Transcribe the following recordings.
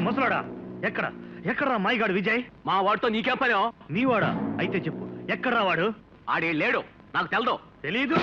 ముసలాడా ఎక్కడ ఎక్కడ్రా మాయగాడు విజయ్? మా వాడితో నీకేం పని? నీవాడా? అయితే చెప్పు, ఎక్కడ్రా వాడు? ఆడే లేడు, నాకు తెలదు. తెలీదు?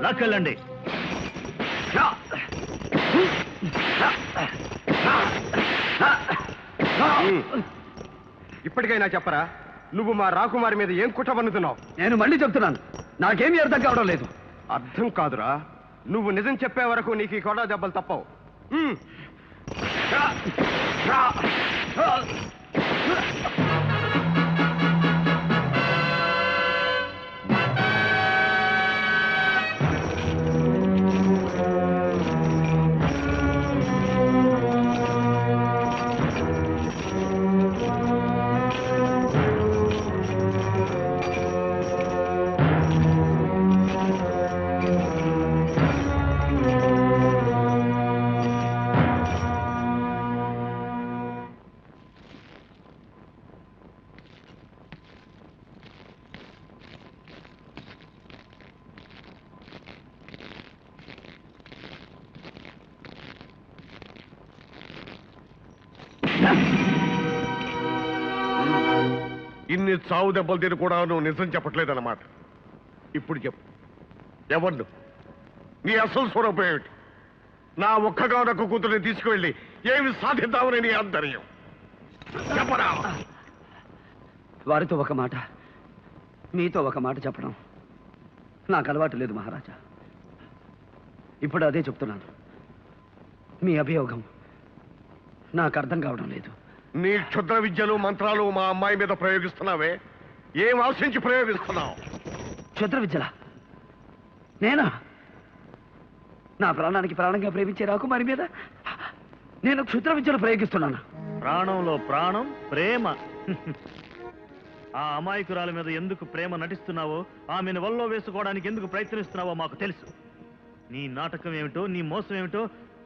లాక్కెళ్ళండి. ఇప్పటికైనా చెప్పరా, నువ్వు మా రాకుమారి మీద ఏం కుట్ర పన్నుతున్నావు? నేను మళ్ళీ చెప్తున్నాను, నాకేమీ అర్థం కావడం లేదు. అర్థం కాదురా, నువ్వు నిజం చెప్పే వరకు నీకు ఈ కొడ దెబ్బలు తప్పవు. ఇన్ని చావు దెబ్బలు తిని కూడా నువ్వు నిజం చెప్పట్లేదన్నమాట. ఇప్పుడు చెప్పు, ఎవరు నీ అసలు స్వరూపం ఏమిటి? నా ఒక్కగానొక్క కూతురిని తీసుకువెళ్ళి ఏమి సాధిద్దామని నీ ఆంతర్యం చెప్పరా? వారితో ఒక మాట, మీతో ఒక మాట చెప్పడం నాకు అలవాటు లేదు మహారాజా. ఇప్పుడు అదే చెప్తున్నాను. మీ అభియోగం నాకు అర్థం కావడం లేదు. నీ క్షుద్ర విద్యలు మంత్రాలు మా అమ్మాయి మీద ప్రయోగిస్తున్నావే, ఏం ఆశించి ప్రయోగిస్తున్నావు? క్షుద్ర విద్యలా నేనా? నా ప్రాణానికి ప్రాణంగా ప్రేమించే రాకుమారి మీద నేను క్షుద్ర విద్యలు ప్రయోగిస్తున్నాను. ప్రాణంలో ప్రాణం ప్రేమ. ఆ అమాయకురాల మీద ఎందుకు ప్రేమ నటిస్తున్నావో, ఆమెను వల్లో వేసుకోవడానికి ఎందుకు ప్రయత్నిస్తున్నావో మాకు తెలుసు. నీ నాటకం ఏమిటో, నీ మోసం ఏమిటో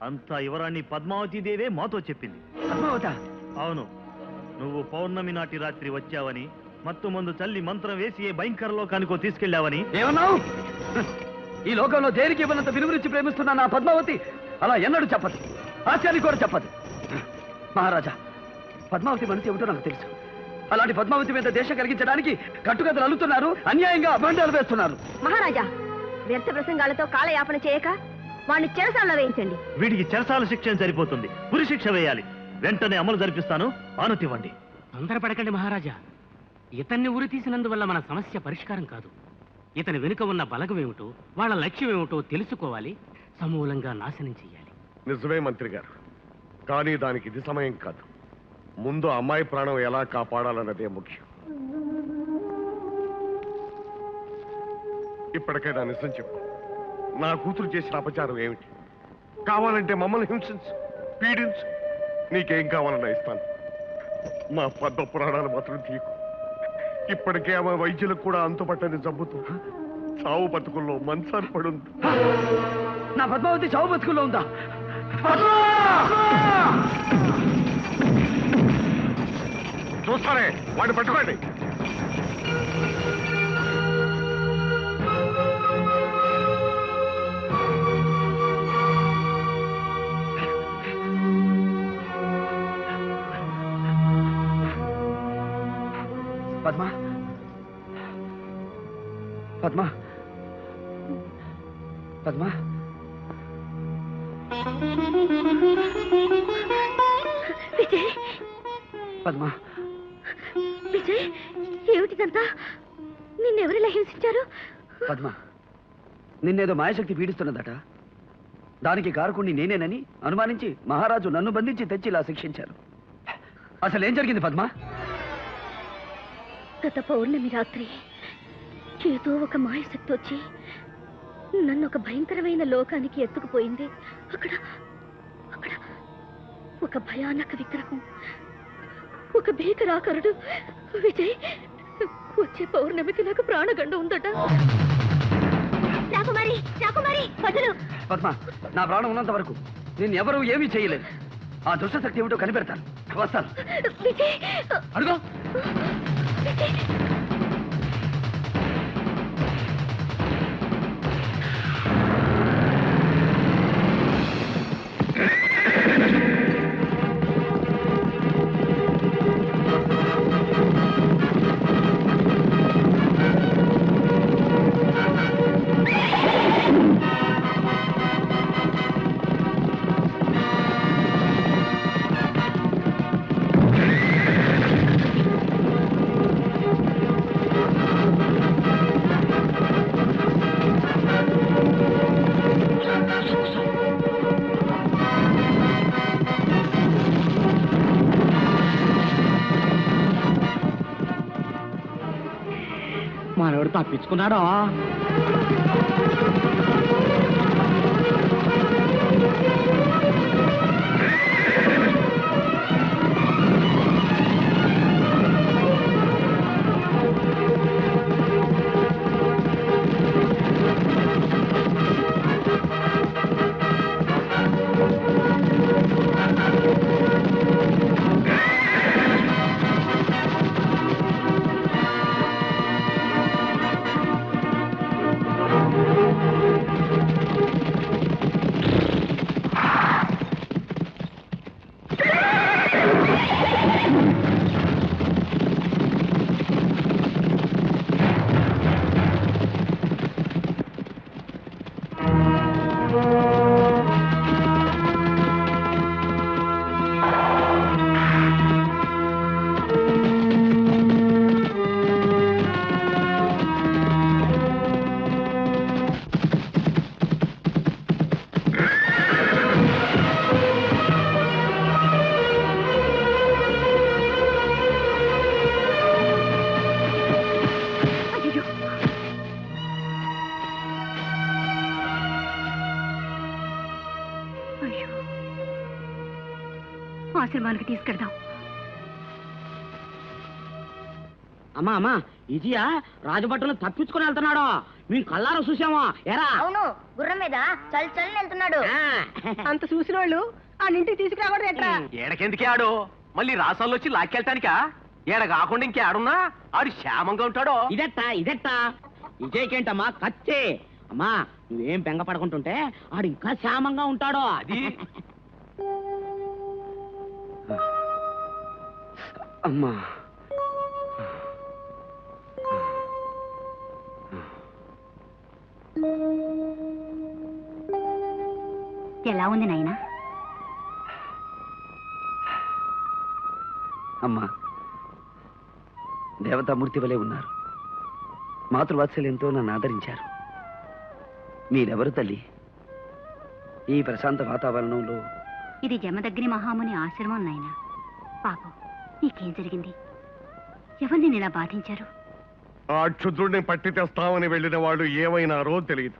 అంతా యువరాణి పద్మావతీదేవే మాతో చెప్పింది. పద్మావత? అవును, నువ్వు పౌర్ణమి నాటి రాత్రి వచ్చావని, మత్తు మందు చల్లి మంత్రం వేసి ఏ భయంకర లోకానికో తీసుకెళ్లావని. ఏమన్నావు? ఈ లోకంలో దేనికి ఇవ్వనంత విలువరించి ప్రేమిస్తున్నా నా పద్మావతి అలా ఎన్నడూ చెప్పదు, ఆశ్చర్యానికి కూడా చెప్పదు. మహారాజా, పద్మావతి మనసు ఏమిటో నాకు తెలుసు. అలాంటి పద్మావతి మీద దేశం కలిగించడానికి కట్టుకథలు అల్లుతున్నారు, అన్యాయంగా అభండాలు వేస్తున్నారు. మహారాజా, వ్యర్థ ప్రసంగాలతో కాలయాపన చేయక వాడిని చెరసాలలో వేయించండి. వీడికి చెరసాల శిక్ష సరిపోతుంది, ఉరి శిక్ష వేయాలి. వెంటనే అమలు జరిపిస్తాను, ఆనుతివ్వండి. తొందరపడకండి మహారాజా. ఇతన్ని ఉరి తీసినందువల్ల మన సమస్య పరిష్కారం కాదు. ఇతని వెనుక ఉన్న బలగం ఏమిటో, వాళ్ళ లక్ష్యం ఏమిటో తెలుసుకోవాలి, సమూలంగా నాశనం చెయ్యాలి. నిజమే మంత్రి గారు, కానీ దానికి ఇది సమయం కాదు. ముందు అమ్మాయి ప్రాణం ఎలా కాపాడాలన్నదే ముఖ్యం. ఇప్పటికైనా నిజం చెప్పు, నా కూతురు చేసిన అపచారం ఏమిటి? కావాలంటే మమ్మల్ని హింసించు, పీడించు, నీకేం కావాలన్నా ఇస్తాను. మా పద్మ పురాణాలు మాత్రం తీకు. ఇప్పటికే ఆమె వైద్యులకు కూడా అంతుపట్టని జబ్బుతూ చావు బతుకుల్లో మంచాన్ని పడుంది. నా పద్మావతి చావు బతుకుల్లో ఉందా? చూస్తారే, వాడిని పట్టుకోండి. పద్మా, పద్మా, పద్మా. విజయ్, పద్మా, విజయ్, ఏమిటిదంతా? నిన్నెవరిలా హింసించారు? పద్మా, నిన్నేదో మాయశక్తి పీడిస్తున్నదట. దానికి కారకుణ్ణి నేనేనని అనుమానించి మహారాజు నన్ను బంధించి తెచ్చి ఇలా శిక్షించారు. అసలు ఏం జరిగింది పద్మా? గత పౌర్ణమి రాత్రి ఏదో ఒక మాయశక్తి వచ్చి నన్ను ఒక భయంకరమైన లోకానికి ఎత్తుకుపోయింది. అక్కడ అక్కడ ఒక భయానక విగ్రహం, ఒక భీకరాకరుడు. విజయ్, వచ్చే పౌర్ణమికి నాకు ప్రాణగండ ఉందట. రాకుమారి, రాకుమారి, వదలు. పద్మా, నా ప్రాణం ఉన్నంత వరకు నేను ఎవరూ ఏమీ చేయలేదు. ఆ దుష్టశక్తి ఏమిటో కనిపెడతాను. వస్తాను. విజయ్, అడుగు. విజయ్. మనోడు తప్పించుకున్నాడా? ఆశ్రమానికి తీసుకెళ్దాం. అమ్మా అమ్మా ఇజియా రాజభట్టులు తప్పించుకుని వెళ్తున్నాడు. మేము కళ్ళారా చూసామా ఎరా? అవును, గుర్రం మీద చల్ చల్ వెళ్తున్నాడు. అంత చూసిన వాళ్ళు ఆ ఇంటికి తీసుకురాకూడదు ఎట్రా? ఏడకెందుకే ఆడు మళ్ళీ రాసాల్లో వచ్చి లాక్కెళ్తానికా? ఏడ కాకుండా ఇంకే ఆడున్నా ఆడు క్షేమంగా ఉంటాడో. ఇదెట్టా విజయ్కేంటమ్మా కచ్చే. అమ్మా నువ్వేం బెంగ పడుకుంటుంటే ఆడు ఇంకా క్షేమంగా ఉంటాడో. అది అమ్మా ఎలా ఉంది నాయనా? అమ్మా దేవతామూర్తి వలె ఉన్నారు. మాతృవాత్సల్యంతో నన్ను ఆదరించారు. మీరెవరు తల్లి? ఈ ప్రశాంత వాతావరణంలో ఇది జమదగ్ని మహాముని ఆశ్రమం నాయనా. పాపం నీకేం జరిగింది? ఎవరిని ఇలా బాధించారు? ఆ క్షుద్రుడిని పట్టి తెస్తామని వెళ్ళిన వాడు ఏమైనారో తెలియదు.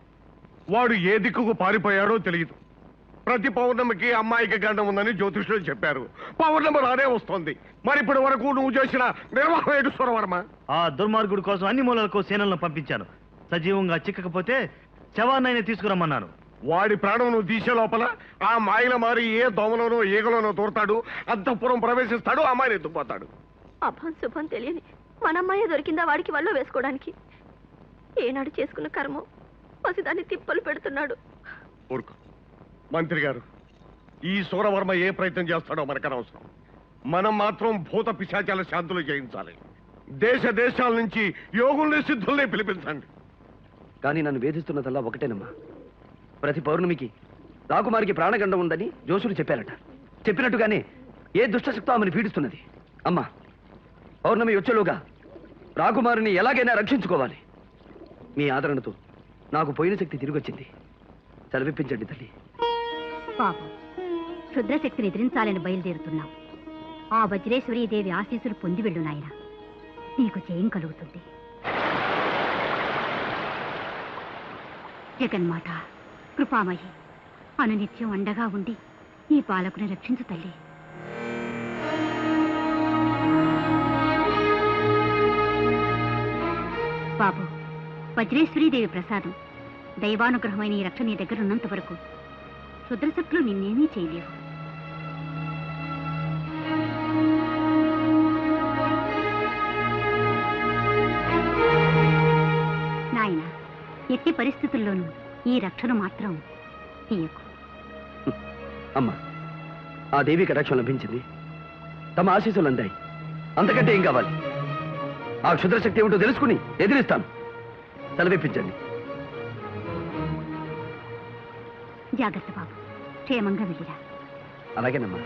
వాడు ఏ దిక్కుకు పారిపోయాడో తెలియదు. ప్రతి పౌర్ణమికి అమ్మాయికి గండం ఉందని జ్యోతిష్యులు చెప్పారు. పౌర్ణమి రానే వస్తుంది. మరి ఇప్పటి వరకు నువ్వు చేసిన నిర్వాహం ఏంటి సురవర్మ? ఆ దుర్మార్గుడి కోసం అన్ని మూలలకు సేనలను పంపించాను. సజీవంగా చిక్కకపోతే శవాన్నైనా తీసుకురమ్మన్నాను. వాడి ప్రాణం నువ్వు తీసే లోపల ఆ మాయల మారి ఏ దోమలోనో ఈగలోనో తోడతాడు, అంతఃపురం ప్రవేశిస్తాడు, అమ్మాయిని ఎత్తుకుపోతాడు. అభం శుభం తెలియని మనమ్మాయే దొరికిందా వాడికి వల్ల వేసుకోవడానికి? ఏనాడు చేసుకున్న కర్మ పసిదాన్ని తిప్పలు పెడుతున్నాడు. ఊరుకో మంత్రి గారు. ఈ సూరవర్మ ఏ ప్రయత్నం చేస్తాడో మనకనవసరం. మనం మాత్రం భూత పిశాచాల శాంతులు చేయించాలి. దేశ దేశాల నుంచి యోగుల్ని సిద్ధుల్ని పిలిపించండి. కానీ నన్ను వేధిస్తున్నదల్లా ఒకటేనమ్మా. ప్రతి పౌర్ణమికి రాకుమారికి ప్రాణగండం ఉందని జోషులు చెప్పారట. చెప్పినట్టుగానే ఏ దుష్టశక్తో ఆమెను పీడిస్తున్నది. అమ్మా పౌర్ణమి వచ్చేలోగా రాకుమారిని ఎలాగైనా రక్షించుకోవాలి. మీ ఆదరణతో నాకు పోయిన శక్తి తిరిగి వచ్చింది. సెలవిప్పించండి తల్లి. పాపం క్షుద్రశక్తిని ఎదిరించాలని బయలుదేరుతున్నాం. ఆ వజ్రేశ్వరీదేవి ఆశీస్సులు పొంది వెళ్ళు నాయన. నీకు జయం కలుగుతుంది. జగన్మాత కృపామయి అనునిత్యం అండగా ఉండి ఈ బాలకుని రక్షించు తల్లి. బాబు వజ్రేశ్వరీదేవి ప్రసాదం దైవానుగ్రహమైన ఈ రక్ష నీ దగ్గర ఉన్నంత వరకు క్షుద్రశక్తులు నిన్నేమీ చేయలేవు. నాయన ఎట్టి పరిస్థితుల్లోనూ ఈ రక్షను మాత్రం తీయకు. అమ్మా ఆ దేవి కటాక్షం లభించింది. తమ ఆశీస్సులు అందాయి. అంతకంటే ఏం కావాలి? ఆ క్షుద్రశక్తి ఏమిటో తెలుసుకుని ఎదిరిస్తాను. సెలవిప్పించండి. జాగ్రత్త బాబు, క్షేమంగా వెళ్ళిరా. అలాగేనమ్మా.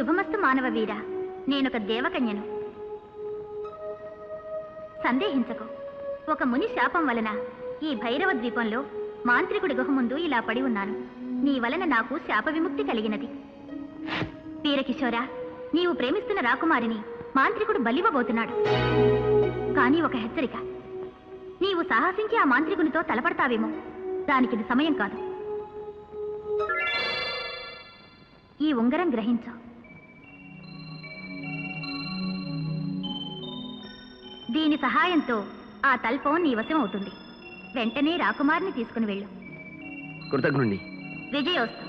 శుభమస్తు మానవ వీర. నేనొక దేవకన్యను. సందేహించకు. ఒక ముని శాపం వలన ఈ భైరవ ద్వీపంలో మాంత్రికుడి గుహ ముందు ఇలా పడి ఉన్నాను. నీ వలన నాకు శాప విముక్తి కలిగినది. వీరకిశోరా, నీవు ప్రేమిస్తున్న రాకుమారిని మాంత్రికుడు బలివ్వబోతున్నాడు. కానీ ఒక హెచ్చరిక, నీవు సాహసించి ఆ మాంత్రికునితో తలపడతావేమో. దానికిది సమయం కాదు. ఈ ఉంగరం గ్రహించు. దీని సహాయంతో ఆ తల్పం నీ వశం అవుతుంది. వెంటనే రాకుమారిని తీసుకుని వెళ్ళు. కృతజ్ఞుణ్ణి. విజయోస్తు.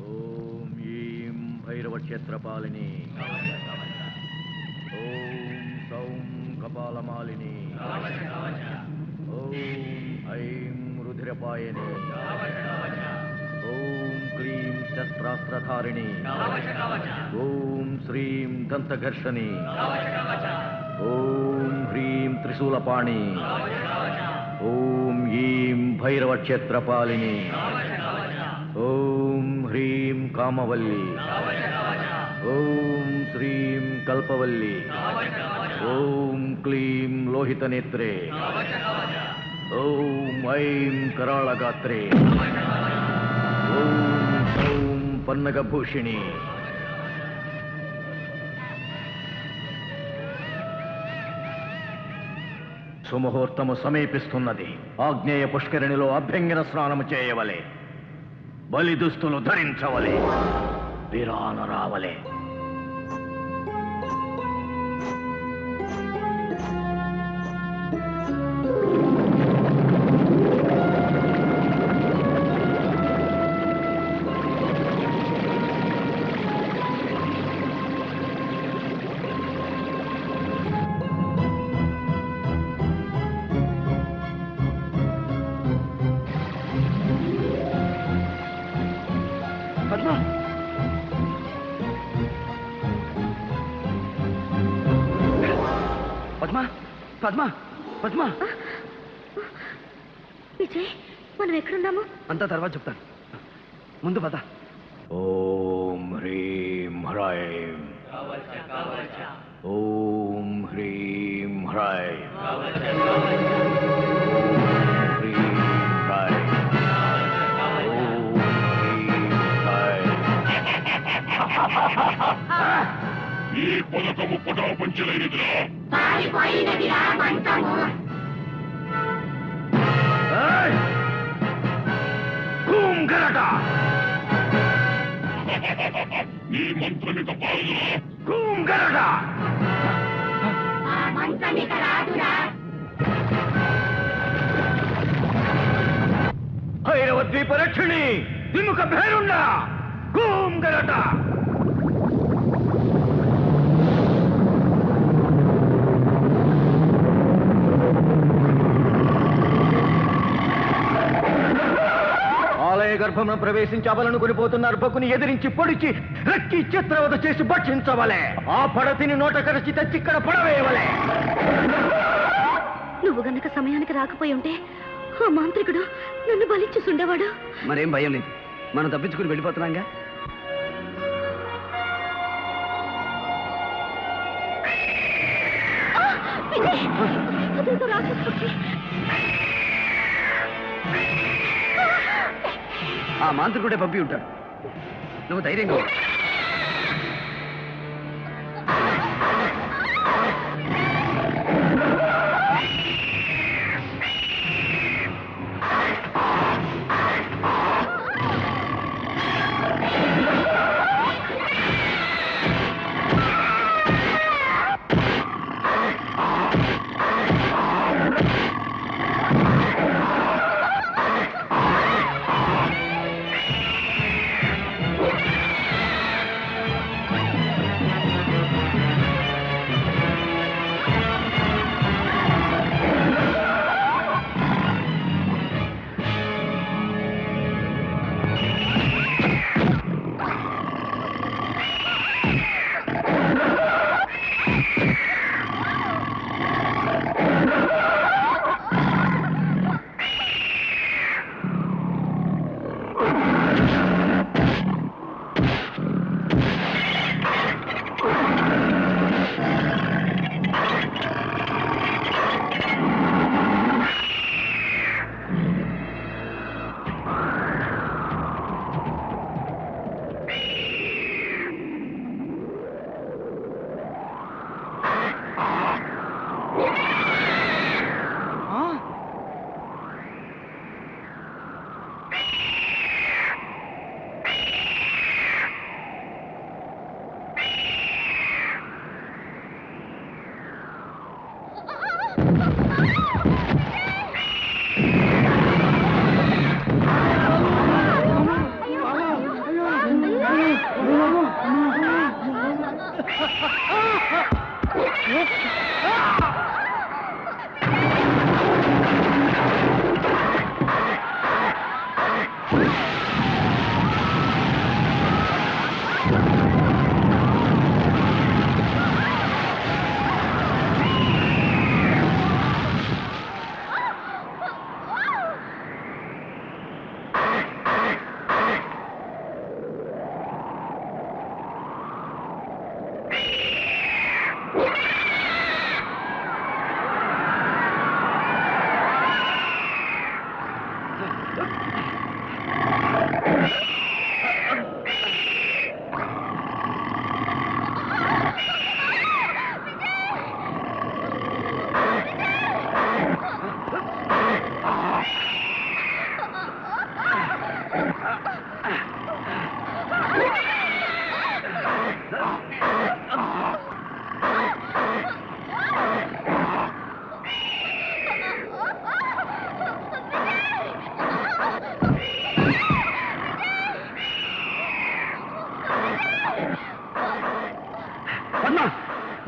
ఓం ఈం భైరవ క్షేత్రపాలిని. ఓం సౌం కపాలమాలిని. ఓం ఐం రుధిరపాయని. ఓం క్లీం శస్త్రాస్త్రధారిణి. ఓం శ్రీం దంతఘర్షణి. ఓం హ్రీం త్రిశూలపాణి. ఓం ఈం భైరవ క్షేత్రపాలిని. ఓం హ్రీం కామవల్లి. ఓం శ్రీం కల్పవల్లి. ఓం క్లీం లోహితనేత్రే. ఓం ఐం కరాళగాత్రే. ఓం సౌం పన్నగభూషిణి. సుముహూర్తము సమీపిస్తున్నది. ఆగ్నేయ పుష్కరిణిలో అభ్యంగన స్నానము చేయవలే. బలి దుస్తులు ధరించవలే. విరాన రావలే. పద్మ పద్మ పద్మ. విజయ్, మనం ఎక్కడున్నాము? అంతా తర్వాత చెప్తాను. ముందు పద. ఓం హ్రీం హ్రైం. ఓం హ్రీం హ్రైం. హ్రీం హ్రైం. ఓం హ్రీం హ్రైం. ఈ పలకము పటాపంచలైనదిరా. ఏయ్! కూం గరట. నీ మంత్రమిక పాలురా. కూం గరట. భైరవ ద్వీప రక్షిణి విముఖ భేరుండ. కూం గరట. ఆలయ గర్భమును ప్రవేశించి అబలను కొనిపోతున్న అర్భకుని ఎదిరించి పొడిచి రక్కి చిత్రవద చేసి భక్షించవలే. ఆ పడతిని నోట కరచి తెచ్చి ఇక్కడ పడవేయవలే. నువ్వు గనక సమయానికి రాకపోయి ఉంటే ఆ మాంత్రికుడు నన్ను బలిచ్చుండేవాడు. మరేం భయం లేదు. మనం తప్పించుకుని వెళ్ళిపోతున్నాంగా. అదేదో రాక్షసుడికి. ఆ మాంత్రికుడే పంపి ఉంటాడు. నువ్వు ధైర్యంగా ఉండు.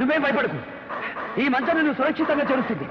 నువ్వేం భయపడకు. ఈ మంచాన్ని నువ్వు సురక్షితంగా చేరుస్తుంది.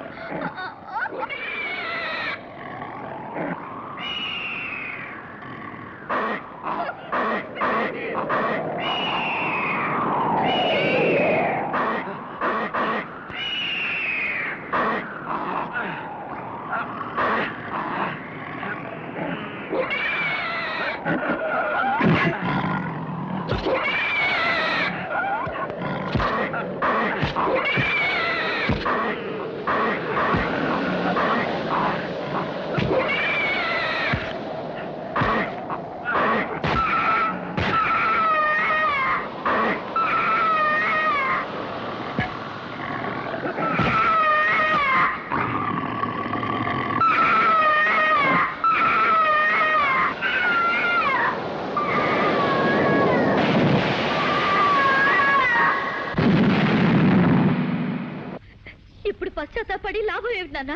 ఇప్పుడు పశ్చాత్తాపడి లాభం ఏమిటి నాన్న?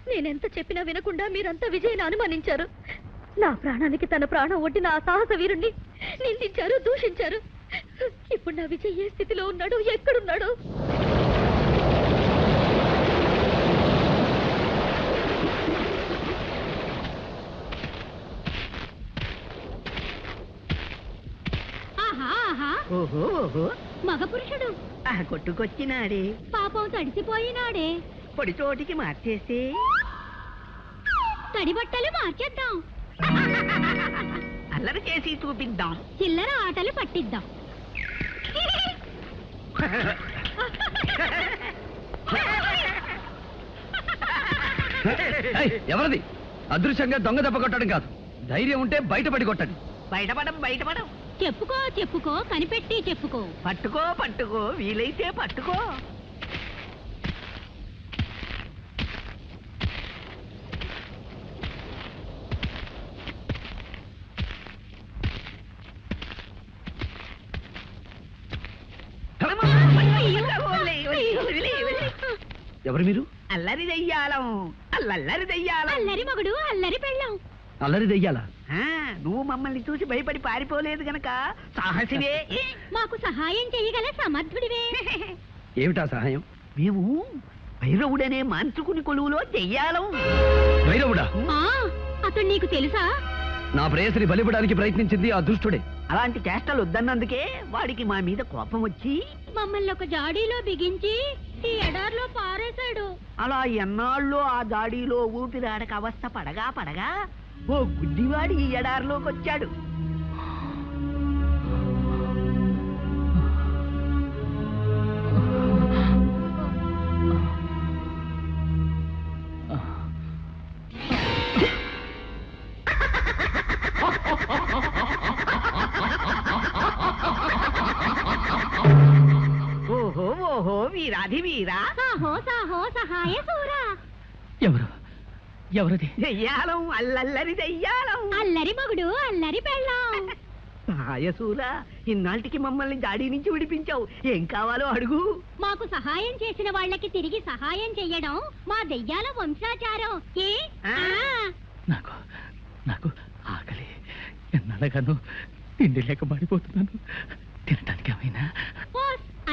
నేనెంత చెప్పినా వినకుండా మీరంతా విజయని అనుమానించారు. నా ప్రాణానికి తన ప్రాణం ఒడ్డిన ఆ సాహస వీరుణ్ణి నిందించారు, దూషించారు. ఇప్పుడు నా విజయ్ ఏ స్థితిలో ఉన్నాడు, ఎక్కడున్నాడు? ఓహో ఓహో మగ పురుషుడు కొట్టుకొచ్చినాడే, పాపం తడిసిపోయినాడే. పొడి చోటికి మార్చేస్తే తడి బట్టలు మార్చేద్దాం, అల్లరి చేసి చూపిద్దాం, చిల్లర ఆటలు పట్టిద్దాం. ఎవరిది? అదృశ్యంగా దొంగ దెబ్బ కొట్టడం కాదు, ధైర్యం ఉంటే బయటపడి కొట్టండి. బయటపడం చెప్పుకో చెప్పుకో, కనిపెట్టి చెప్పుకో. పట్టుకో వీలైతే పట్టుకో. ఎవరు మీరు? అల్లరి దెయ్యాలం, అల్లరి దెయ్యాలం. అల్లరి మగుడు, అల్లరి పెళ్ళం. అల్లరి దెయ్యాలా? నువ్వు మమ్మల్ని చూసి భయపడి పారిపోలేదు గనక సాహసివే. మాకు సహాయం చేయగల సమర్థుడివే. ఏమిటా సహాయం? మేము భైరవుడనే మాంత్రికుని కొలువులో దెయ్యాలం. భైరవుడా? అతడు నీకు తెలుసా? నా ప్రేయసిని బలిపడానికి ప్రయత్నించింది ఆ దుష్టుడే. అలాంటి చేష్టలు వద్దన్నందుకే వాడికి మా మీద కోపం వచ్చి మమ్మల్ని ఒక జాడీలో బిగించి ఈ ఎడార్లో పారేశాడు. అలా ఎన్నాళ్ళో ఆ దాడిలో ఊపిరాడక అవస్థ పడగా ఓ గుడ్డివాడి ఈ ఎడారిలోకి వచ్చాడు. ఓహో వీరాధి వీరా, సాహో సాహో సహాయ సూరా. ఎవరది? దెయ్యాలం, అల్లరి దెయ్యాలం. అల్లరి మగుడు, అల్లరి పెళ్ళం. సహాయసూరా, ఇన్నాళ్ళకి మమ్మల్ని జాడీ నుంచి విడిపించావు. ఏం కావాలో అడుగు. మాకు సహాయం చేసిన వాళ్ళకి తిరిగి సహాయం చెయ్యడం మా దెయ్యాల వంశాచారం. నాకు ఆకలి, ఎన్నడగాను తిండి లేక పడిపోతున్నాను. తినడానికి ఏమైనా?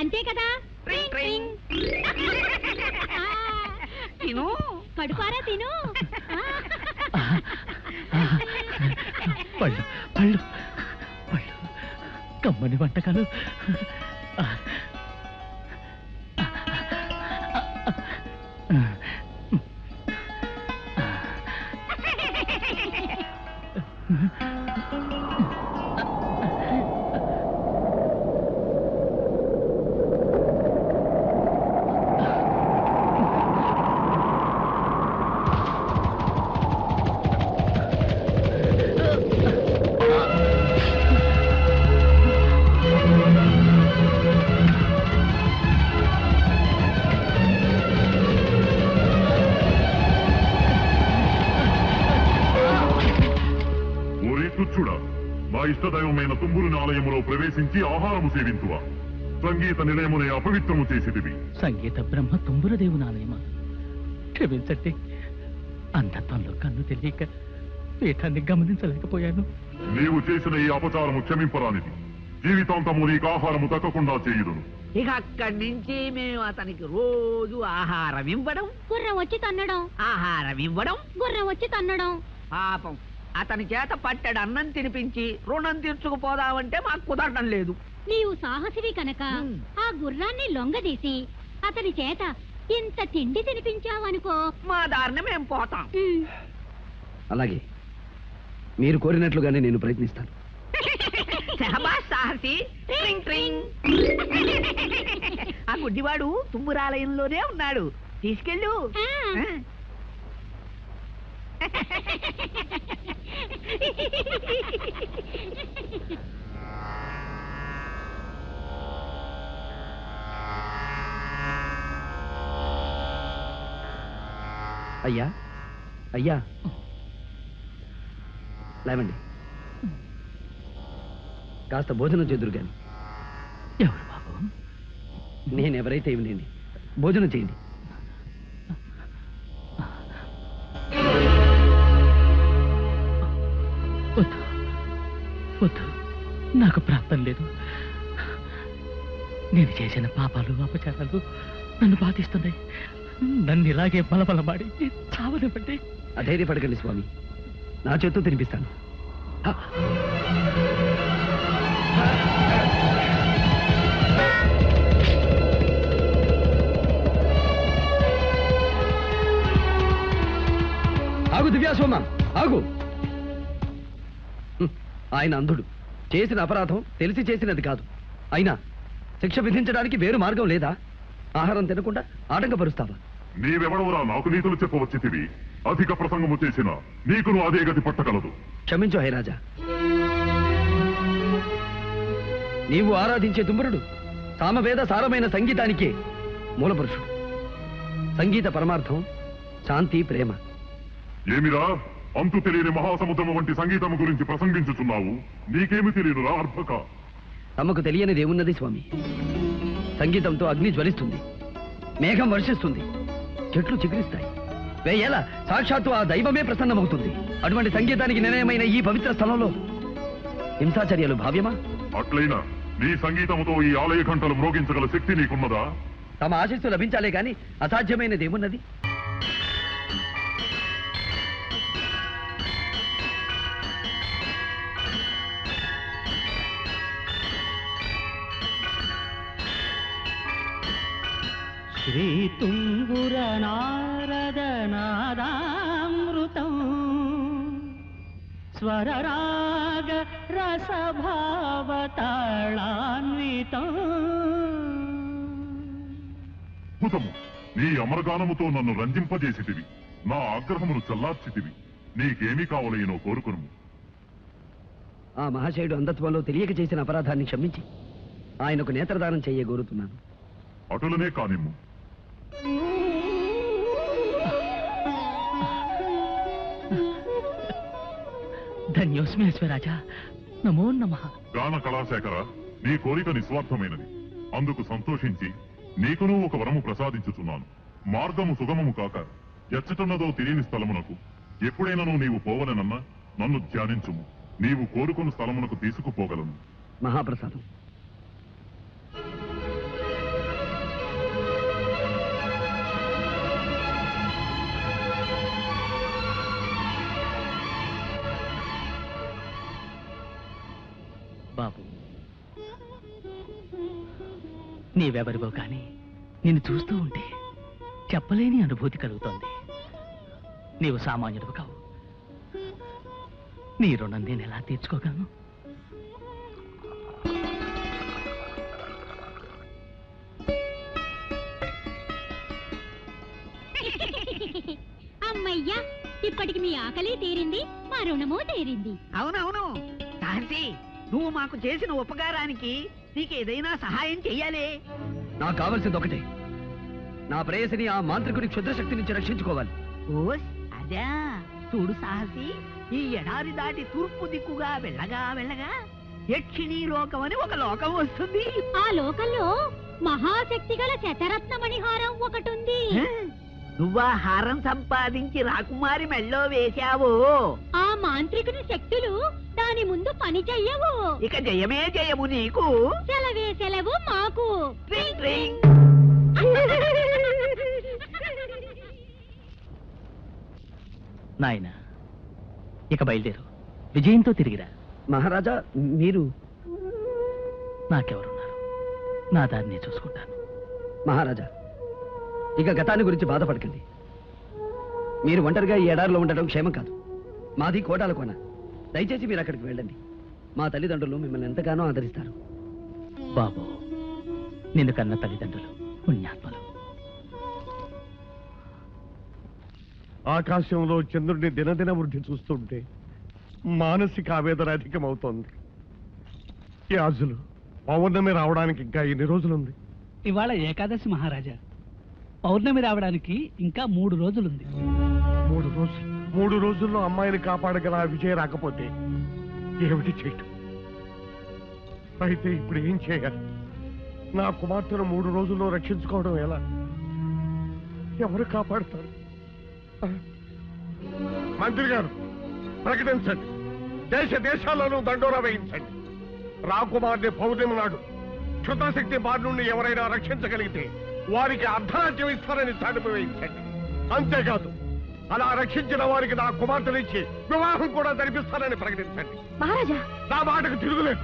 అంతే కదా. తిను, కడుపారా తిను. పళ్ళు పళ్ళు పళ్ళు, కమ్మని వంటకాలు. మా ఇష్టదైవమైన తుంబురుని ఆలయములో ప్రవేశించి ఆహారము సేవింతువా? సంగీత నిలయమునే అపవిత్రము చేసిదివి. సంగీత బ్రహ్మ తుంబురదేవుని ఆలయమా? క్షమించండి, అంధత్వంలో కన్ను తెలియక పీఠాన్ని గమనించలేకపోయాను. నీవు చేసిన ఈ అపచారము క్షమింపరానిది. జీవితాంతము నీకు ఆహారము తక్కకుండా చేయుదును. ఇక అక్కడి నుంచి మేము అతనికి రోజు ఆహారం ఇవ్వడం, గుర్రం వచ్చి తన్నడం, ఆహారం ఇవ్వడం, గుర్రం వచ్చి తన్నడం. పాపం అతని చేత పట్టెడు అన్నం తినిపించి రుణం తీర్చుకుపోదామంటే మాకు కుదరడం లేదు. నీవు సాహసివి కనుక ఆ గుర్రాన్ని లొంగదీసి అతని చేత ఇంత తిండి తినిపించావనుకో, మా దారిని మేము పోతాం. అలాగే మీరు కోరినట్లుగానే నేను ప్రయత్నిస్తాను. శహబాష్ సాహసి. ట్రింగ్ ట్రింగ్. ఆ గుడ్డివాడు తుమ్మురాలయంలోనే ఉన్నాడు, తీసుకెళ్ళు. అయ్యా అయ్యా లేవండి, కాస్త భోజనం చేదురు గాని. ఎవరు బాబు? నేనెవరైతే ఏమిటండి, భోజనం చేయండి. వద్దు వద్దు, నాకు ప్రాప్తం లేదు. నేను చేసిన పాపాలు అపచారాలు నన్ను బాధిస్తున్నాయి. నన్ను ఇలాగే బలబలమాడి చావనివ్వండి. అధైర్యపడకండి స్వామి, నా చేత్తో తినిపిస్తాను. ఆగు దివ్యాసోమ, ఆగు. ఆయన అంధుడు, చేసిన అపరాధం తెలిసి చేసినది కాదు. అయినా శిక్ష విధించడానికి వేరు మార్గం లేదా? ఆహారం తినకుండా ఆటంకపరుస్తావా? నీవెవడవురా నాకు నీతులు చెప్పవచ్చితివి? అధిక ప్రసంగము చేసిన నీకును అదే గతి పట్టగలదు. క్షమించు హైరాజా. నీవు ఆరాధించే తుమ్మురుడు సామవేద సారమైన సంగీతానికే మూలపురుషుడు. సంగీత పరమార్థం శాంతి, ప్రేమ. ఏమిరా అంతు తెలియని మహాసముద్రము వంటి సంగీతము గురించి ప్రసంగించుచున్నావు? నీకేమి తెలియనురా అర్భక? తమకు తెలియనిది ఏమున్నది స్వామి? సంగీతంతో అగ్ని జ్వలిస్తుంది, మేఘం వర్షిస్తుంది, చెట్లు చిగురిస్తాయి, వేయేలా సాక్షాత్తు ఆ దైవమే ప్రసన్నమవుతుంది. అటువంటి సంగీతానికి నిలయమైన ఈ పవిత్ర స్థలంలో హింసాచర్యలు భావ్యమా? అట్లయినా నీ సంగీతముతో ఈ ఆలయ ఘంటలు మ్రోగించగల శక్తి నీకున్నదా? తమ ఆశీస్సు లభించాలే గాని అసాధ్యమైనది ఏమున్నది? శ్రీ తుంగుర నారద నాదామృతం స్వరరాగ రసభావతాళాన్వితం. అద్భుతము! నీ అమరగానముతో నన్ను రంజింపజేసితివి, నా ఆగ్రహమును చల్లార్చితివి. నీకేమి కావలయనో కోరుకును. ఆ మహాశయుడు అంధత్వంలో తెలియక చేసిన అపరాధాన్ని క్షమించి ఆయనకు నేత్రదానం చేయగోరుతున్నాను. అటులనే కానిమ్ము. ధన్యోస్మి అశ్వరాజా, నమో నమః. గాన కళాశేఖర, నీ కోరిక నిస్వార్థమైనది. అందుకు సంతోషించి నీకును ఒక వరము ప్రసాదించుచున్నాను. మార్గము సుగమము కాక ఎచ్చటున్నదో తెలియని స్థలమునకు ఎప్పుడైనాను నీవు పోవలనన్నా నన్ను ధ్యానించుము. నీవు కోరుకున్న స్థలమునకు తీసుకుపోగలను. మహాప్రసాదం. బాబు, నీవెవరివో కానీ నిన్ను చూస్తూ ఉంటే చెప్పలేని అనుభూతి కలుగుతోంది. నీవు సామాన్యుడు కావు. నీ రుణం నేను ఎలా తీర్చుకోగలను? అమ్మయ్యా, ఇప్పటికి మీ ఆకలి తీరింది, మా రుణము తీరింది. అవునవును సాహసి, నువ్వు మాకు చేసిన ఉపకారానికి నీకేదైనా సహాయం చెయ్యాలి. నాకు కావలసింది ఒకటే, నా ప్రేయసిని ఆ మాంత్రికుడి క్షుద్రశక్తి నుంచి రక్షించుకోవాలి. ఓస్ అదా. చూడు సాహసి, ఈ ఎడారి దాటి తూర్పు దిక్కుగా వెళ్ళగా వెళ్ళగా యక్షిణీ లోకం అని ఒక లోకం వస్తుంది. ఆ లోకంలో మహాశక్తి గల శతరత్నమణిహారం ఒకటుంది. నువ్వా హారం సంపాదించి రాకుమారి మెళ్ళో వేశావో, ఆ మాంత్రికుని శక్తులు దాని ముందు పని చెయ్యవు. ఇక జయమే జయము నీకు. సెలవే సెలవు మాకు. ట్రింగ్ ట్రింగ్. నాయన ఇక బయలుదేరు, విజయంతో తిరిగిరా. మహారాజా మీరు నాకెవరున్నారు? నా దారిని చూసుకుంటాను. మహారాజా ఇక గతాన్ని గురించి బాధపడకండి. మీరు ఒంటరిగా ఈ ఎడారిలో ఉండడం క్షేమం కాదు. మాది కోటాల కోన. దయచేసి మీరు అక్కడికి వెళ్ళండి. మా తల్లిదండ్రులు మిమ్మల్ని ఎంతగానో ఆదరిస్తారు. బాబు, నిన్ను కన్న తల్లిదండ్రులు పుణ్యాత్మలు. ఆకాశంలో చంద్రుడిని దినదిన వృద్ధి చూస్తుంటే మానసిక ఆవేదన అధికమవుతోంది. ఈ ఆజులు పౌర్ణమి రావడానికి ఇంకా ఎన్ని రోజులుంది? ఇవాళ ఏకాదశి మహారాజా. పౌర్ణమి రావడానికి ఇంకా 3 రోజులుంది. 3 రోజులు? 3 రోజుల్లో అమ్మాయిని కాపాడగల ఆ విజయ రాకపోతే ఏమిటి చేయటం? అయితే ఇప్పుడు ఏం చేయాలి? నా కుమార్తెను 3 రోజుల్లో రక్షించుకోవడం ఎలా? ఎవరు కాపాడుతారు? మంత్రి గారు ప్రకటించండి. దేశాల్లోనూ దండోరా వేయించండి. రాకుమార్ని పౌర్ణమి నాడు క్షుద్రశక్తి బారి నుండి ఎవరైనా రక్షించగలిగితే వారికి అర్ధరాజ్యం ఇస్తారని చాటింపు వేయించండి. అంతేకాదు, అలా రక్షించిన వారికి నా కుమార్తెనిచ్చి వివాహం కూడా జరిపిస్తారని ప్రకటించండి. మహారాజా, నా మాటకు తిరుగులేదు.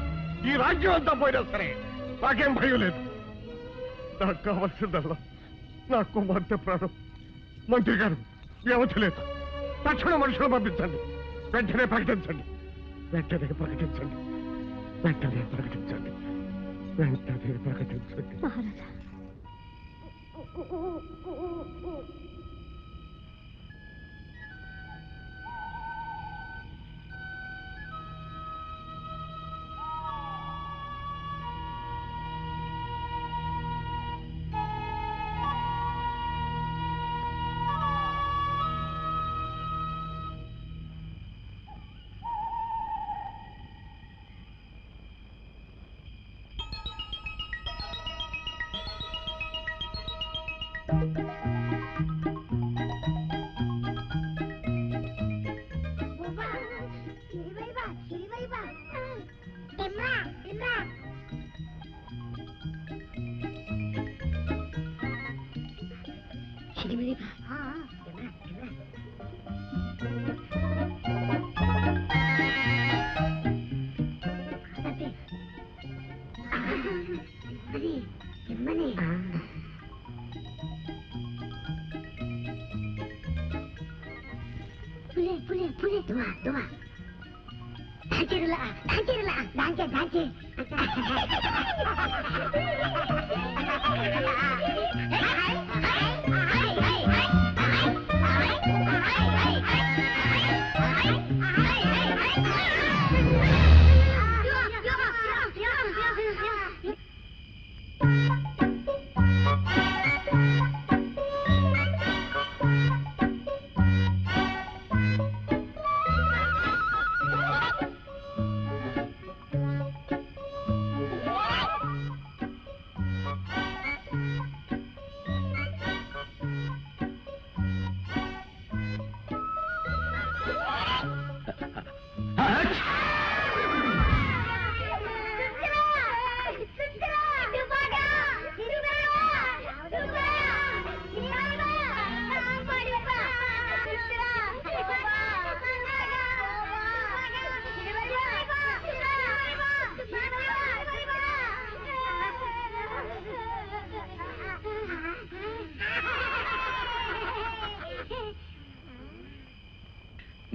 ఈ రాజ్యం అంతా పోయినా సరే నాకేం భయం లేదు. నాకు కావాల్సిందల్లా నా కుమార్తె ప్రాణం. మంత్రి గారు, వ్యవధి లేదు. తక్షణ మనుషులు పంపించండి. వెంటనే ప్రకటించండి. వెంటనే ప్రకటించండి. వెంటనే ప్రకటించండి. వెంటనే ప్రకటించండి. మహారాజా.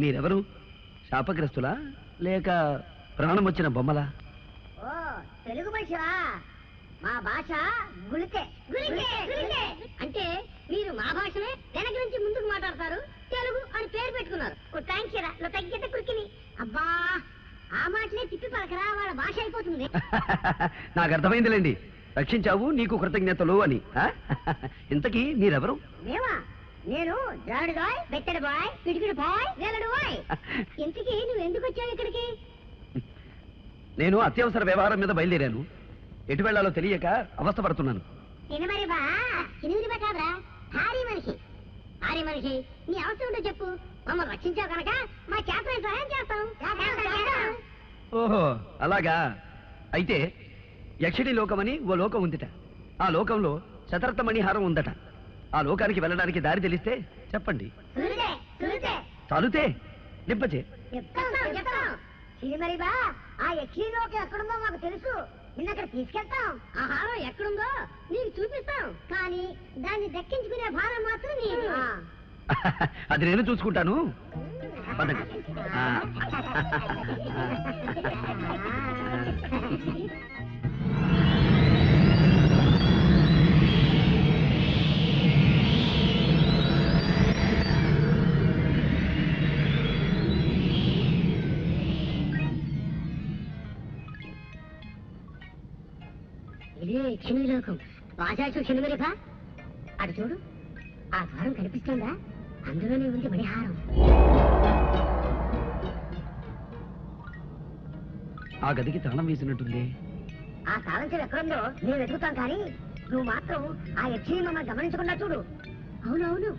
మీరెవరు? శాపగ్రస్తులా లేక ప్రాణం వచ్చిన బొమ్మలా? ఓ, తెలుగు మనిషివా? మా భాష గుళికే. అంటే మీరు మా భాషనే వెనక నుంచి ముందుకు మాట్లాడతారు. తెలుగు అని పేరు పెట్టుకున్నారు. అబ్బా, ఆ మాటలే తిప్పి పలకరా, వాళ్ళ భాష అయిపోతుంది. నాకు అర్థమైందిలేండి. రక్షించావు, నీకు కృతజ్ఞతలు అని. ఇంతకీ మీరెవరు? మేమా? నేను జారుడు బాయ్, బెత్తడి బాయ్, పిడికిడి బాయ్, వేలడు బాయ్. ఇంతకీ నువ్వు ఎందుకు వచ్చావు ఇక్కడికి? నేను అత్యవసర వ్యవహారం మీద బయలుదేరాను. ఎటు వెళ్లాలో తెలియక అవస్థపడుతున్నాను. తినమరి బా, తినిమిది కాదురా, భారీ మనిషి. నీ అవసరం ఉంటో చెప్పు. మమ్మల్ని రక్షించావు కనుక మా చేత సహాయం చేస్తాం. అలాగా అయితే యక్షిణి లోకమని ఓ లోకం ఉందిట. ఆ లోకంలో శతరత్న మణిహారం ఉందట. ఆ లోకానికి వెళ్ళడానికి దారి తెలిస్తే చెప్పండి. చాలుతే నింపచే. మరిబా ఆ యక్షి లోకం ఎక్కడుందో మాకు తెలుసు. నిన్న అక్కడ తీసుకెళ్తాం. ఆ హారం ఎక్కడుందో నీకు చూపిస్తాం. కానీ దాన్ని దక్కించుకునే భారం మాత్రం నీది. అది నేను చూసుకుంటాను. పదండి. ఇదే యక్షిణీ లోకం. రాజాచు క్షణమరిపా అటు చూడు. ఆ ద్వారం కనిపిస్తుందా? అందులోనే ఉంది మణిహారం. ఆ గదికి తాళం వేసినట్టుంది. ఆ తాళం చెవి ఎక్కడుందో మేము వెతుకుతాం. కానీ నువ్వు మాత్రం ఆ యక్షిని మమ్మల్ని గమనించకుండా చూడు. అవునవును.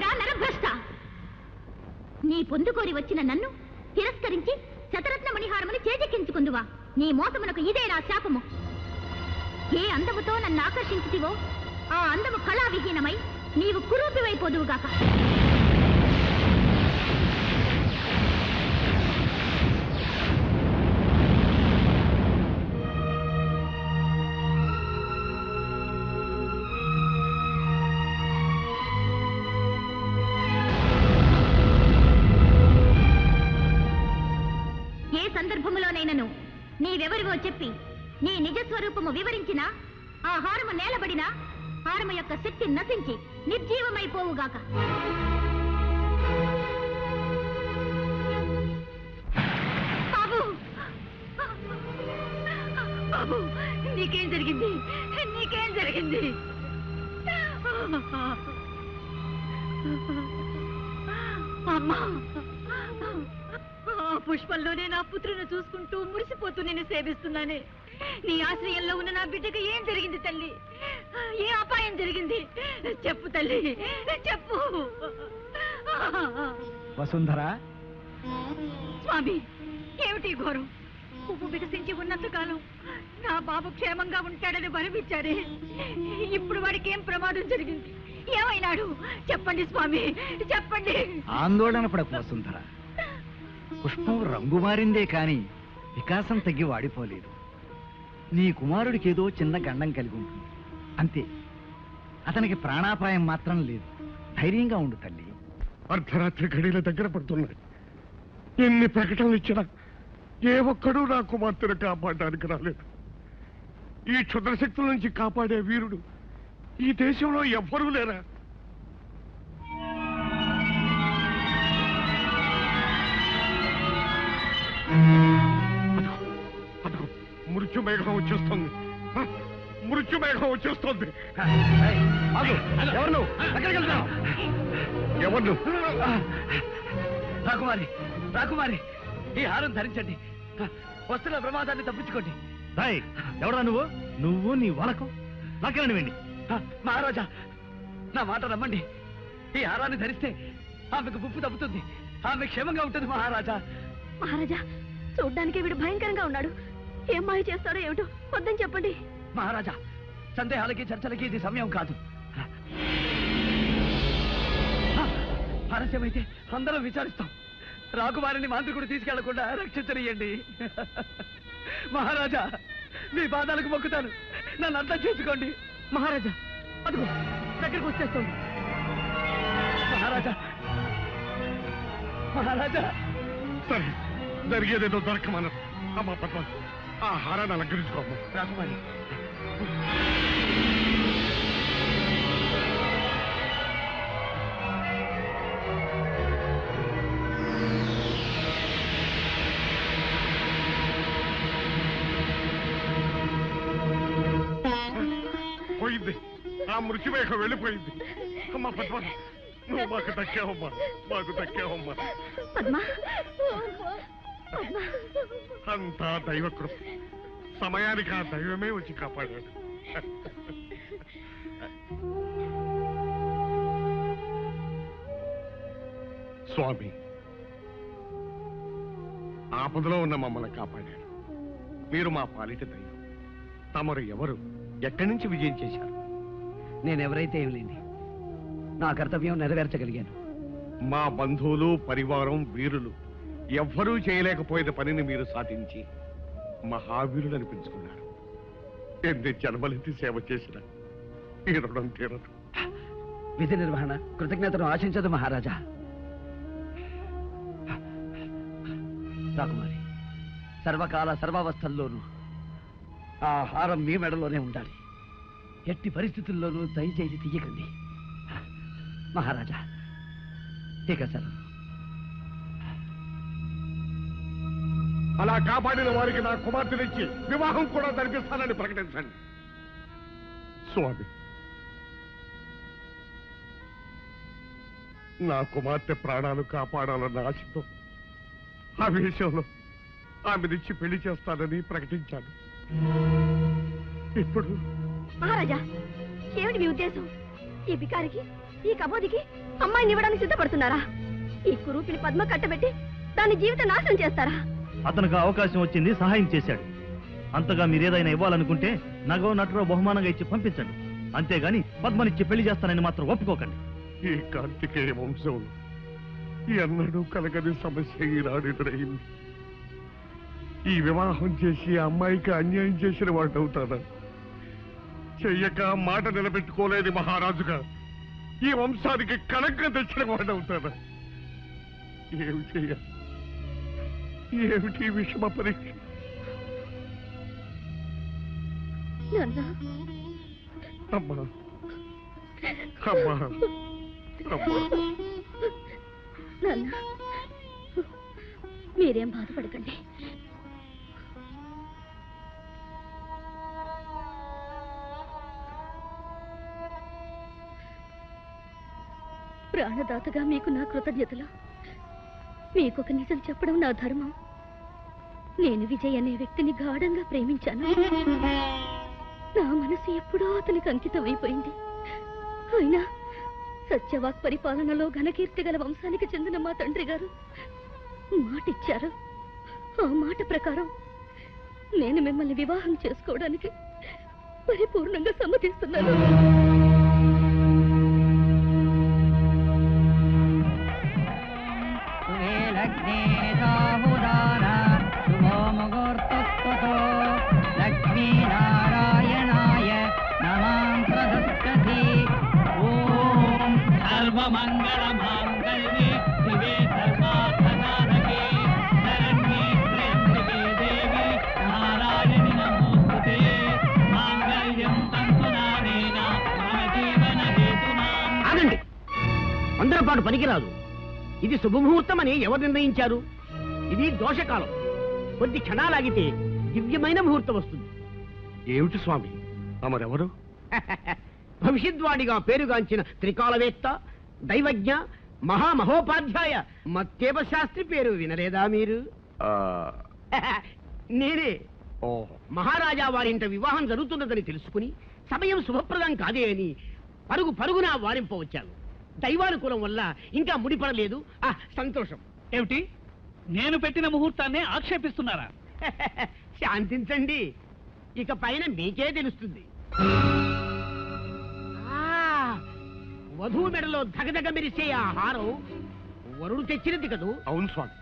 విడ్డూరా నరభ్రష్ట! నీ పొందుకోరి వచ్చిన నన్ను తిరస్కరించి శతరత్న మణిహారమని చేజెక్కించుకుందువా? నీ మోసమునకు ఇదే నా శాపము. ఏ అందముతో నన్ను ఆకర్షించితివో ఆ అందము కళావిహీనమై నీవు కురూపివైపోదువుగాక. ఏ సందర్భములోనైనను నీవెవరివో చెప్పి నీ నిజస్వరూపము వివరించినా ఆ హారము నేలబడినా హారము యొక్క శక్తి నశించి నిర్జీవమైపోవుగాక. బాబు, బాబు, నీకేం జరిగింది? నీకేం జరిగింది? అమ్మా, పుష్పంలోనే నా పుత్రుని చూసుకుంటూ మురిసిపోతూ నేను సేవిస్తున్నానే. నీ ఆశ్రయంలో ఉన్న నా బిడ్డకు ఏం జరిగింది తల్లి? ఏ అపాయం జరిగింది? చెప్పు తల్లి, చెప్పు. వసుంధర, స్వామి, ఏమిటి ఘోరం? పువ్వు వికసించి ఉన్నంత కాలం నా బాబు క్షేమంగా ఉంటాడని భరమిచ్చారే. ఇప్పుడు వాడికి ఏం ప్రమాదం జరిగింది? ఏమైనాడు? చెప్పండి స్వామి, చెప్పండి. ఆందోళన పడకు వసుంధర. పుష్పం రంగు మారిందే కాని వికాసం తగ్గి వాడిపోలేదు. నీ కుమారుడికి ఏదో చిన్న గండం కలిగి ఉంటుంది అంతే. అతనికి ప్రాణాపాయం మాత్రం లేదు. ధైర్యంగా ఉండు తల్లి. అర్ధరాత్రి గడిల దగ్గర పడుతున్నాయి. ఎన్ని ప్రకటనలు ఇచ్చినా ఏ ఒక్కడూ నా కుమార్తెను కాపాడడానికి రాలేదు. ఈ క్షుద్రశక్తుల నుంచి కాపాడే వీరుడు ఈ దేశంలో ఎవ్వరూ లేరా? అదిగో మృత్యుమేఘం వచ్చేస్తుంది. మృత్యుమేఘం వచ్చేస్తుంది. ఎవరు? ఎక్కడికి వెళ్తావు? ఎవరు? రాకుమారి, రాకుమారి, ఈ హారం ధరించండి. వస్తున్న ప్రమాదాన్ని తప్పించుకోండి. ఎవరా నువ్వు? నువ్వు నీ వరకు నాకెళ్ళండి వెండి. మహారాజా, నా మాట నమ్మండి. ఈ హారాన్ని ధరిస్తే ఆమెకు ముప్పు తప్పుతుంది. ఆమె క్షేమంగా ఉంటుంది మహారాజా. మహారాజా, చూడ్డానికి వీడు భయంకరంగా ఉన్నాడు. ఏం మాయ చేస్తాడో ఏమిటో, వద్దని చెప్పండి. మహారాజా, సందేహాలకి చర్చలకి ఇది సమయం కాదు. ఆలస్యమైతే అందరం విచారిస్తాం. రాకుమారిని మాంత్రికుడు తీసుకెళ్లకుండా రక్షించనియండి. మహారాజా, మీ పాదాలకు మొక్కుతాను, నన్ను అర్థం చేసుకోండి. మహారాజా, అదిగో దగ్గరికి వచ్చేస్తుంది. మహారాజా, మహారాజా. సరే, జరిగేదేదో దొరకమన్నారు. అమ్మా పద్మ, ఆ హారాన్ని అలంకరించుకోమ్మా. రాకుమారి, పోయింది. ఆ మృత్యుమేఘం వెళ్ళిపోయింది. అమ్మా పద్మ, నువ్వు మాకు దక్కావమ్మా, మాకు దక్కావమ్మా. అంతా దైవకృప. సమయానికి ఆ దైవమే వచ్చి కాపాడాడు. స్వామి, ఆపదలో ఉన్న మమ్మల్ని కాపాడాడు. మీరు మా పాలిట దైవం. తమరు ఎవరు? ఎక్కడి నుంచి విజయం చేశారు? నేనెవరైతే ఏం లేండి, నా కర్తవ్యం నెరవేర్చగలిగాను. మా బంధువులు, పరివారం, వీరులు ఎవ్వరూ చేయలేకపోయిన పనిని మీరు సాధించి మహావీరులు అనిపించుకున్నారు. ఎన్ని జన్మలెత్తి సేవ చేసిన ఈ రుణం తీరదు. విధి నిర్వహణ కృతజ్ఞతను ఆశించదు మహారాజా. రాకుమారి, సర్వకాల సర్వావస్థల్లోనూ ఆ హారం మీ మెడలోనే ఉండాలి. ఎట్టి పరిస్థితుల్లోనూ దయచేసి తీయకండి మహారాజా. ఇక సెలవు. అలా కాపాడిన వారికి నా కుమార్తెనిచ్చి వివాహం కూడా జరిపిస్తానని ప్రకటించండి. స్వామి, నా కుమార్తె ప్రాణాలు కాపాడాలన్న ఆశతో ఆ విషయంలో ఆమెనిచ్చి పెళ్లి చేస్తానని ప్రకటించాను. ఇప్పుడు మహారాజా, ఏమిటి మీ ఉద్దేశం? ఈ బికారికి ఈ కబోదికి అమ్మాయిని ఇవ్వడానికి సిద్ధపడుతున్నారా? ఈ కురూపిని పద్మ కట్టబెట్టి దాని జీవితం నాశనం చేస్తారా? అతనికి అవకాశం వచ్చింది, సహాయం చేశాడు. అంతగా మీరేదైనా ఇవ్వాలనుకుంటే నగో నటులో బహుమానంగా ఇచ్చి పంపించండి. అంతేగాని పద్మనిచ్చి పెళ్లి చేస్తానని మాత్రం ఒప్పుకోకండి. ఈ కార్తికేయ వంశంలో ఎన్నడూ కలగని సమస్య ఈనాడు ఎదురైంది. ఈ వివాహం చేసి ఆ అమ్మాయికి అన్యాయం చేసిన వాడు అవుతాడా? చెయ్యక మాట నిలబెట్టుకోలేని మహారాజుగా ఈ వంశానికి కళంకం తెచ్చిన వాడు అవుతాడా? ఏమి చెయ్యాలి? ఏమిటి విషమ పరీక్ష? అమ్మా అమ్మా అమ్మా, నాన్న మీరేం బాధపడకండి. ప్రాణదాతగా మీకు నా కృతజ్ఞతలు. మీకొక నిజం చెప్పడం నా ధర్మం. నేను విజయ్ అనే వ్యక్తిని గాఢంగా ప్రేమించాను. నా మనసు ఎప్పుడో అతనికి అంకితం అయిపోయింది. అయినా సత్యవాక్ పరిపాలనలో ఘనకీర్తి గల వంశానికి చెందిన మా తండ్రి గారు మాటిచ్చారు. ఆ మాట ప్రకారం నేను మిమ్మల్ని వివాహం చేసుకోవడానికి పరిపూర్ణంగా సమ్మతిస్తున్నాను. లక్ష్మీనారాయణాయ నమాం ప్రదచ్చతి. ఓం సర్వమంగళమాంగళ్యే శివే సర్వార్థసాధకే శరణ్యే త్ర్యంబకే దేవి నారాయణి నమోస్తుతే. మాంగళ్యం తంతునానేన మమ జీవన హేతునాం. ఆగండి, అందరి పాటు పనికిరాదు. ఇది శుభముహూర్తం అని ఎవరు నిర్ణయించారు? ఇది దోషకాలం. కొద్ది క్షణాలాగితే దివ్యమైన ముహూర్తం వస్తుంది. ఏమిటి స్వామి తమరెవరు? భవిష్యద్వాడిగా పేరుగాంచిన త్రికాలవేత్త, దైవజ్ఞ, మహామహోపాధ్యాయ మత్తేవ శాస్త్రి పేరు వినలేదా మీరు? నేనే. మహారాజా వారింట వివాహం జరుగుతున్నదని తెలుసుకుని సమయం శుభప్రదం కాదే అని పరుగున వారింపవచ్చాను. దైవానుకూలం వల్ల ఇంకా ముడిపడలేదు. సంతోషం. ఏమిటి, నేను పెట్టిన ముహూర్తాన్ని ఆక్షేపిస్తున్నారా? శాంతించండి, ఇక పైన మీకే తెలుస్తుంది. వధువు మెడలో ధగధగ మెరిసే ఆ హారం వరుడు తెచ్చినది కదూ? అవును స్వామి,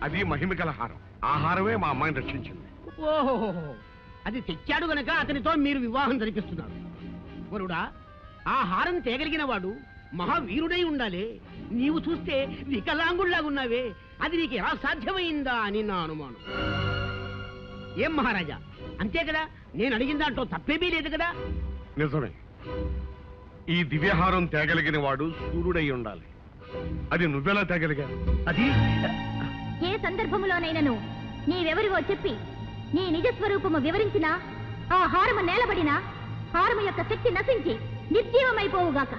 అది మహిమగల హారం. ఆ హారమే మా అమ్మాయిని రక్షించింది. ఓహో, అది తెచ్చాడు గనక అతనితో మీరు వివాహం జరిపిస్తున్నారు. వరుడా, ఆ హారం తేగలిగిన వాడు మహావీరుడై ఉండాలి. నీవు చూస్తే వికలాంగుళ్లాగున్నావే, అది నీకు ఎలా సాధ్యమైందా అని నా అనుమానం. ఏం మహారాజా, అంతే కదా? నేను అడిగిన దాంట్లో తప్పేమీ లేదు కదా? నిజమే. ఈ దివ్యహారం తేగలిగిన వాడు సూర్యుడై ఉండాలి. అది నువ్వెలా తేగలిగా? అది ఏ సందర్భములోనైనను నీవెవరివో చెప్పి నీ నిజస్వరూపము వివరించినా ఆ హారము నేలబడినా హారము యొక్క శక్తి నశించి నిర్జీవమైపోవుగాక.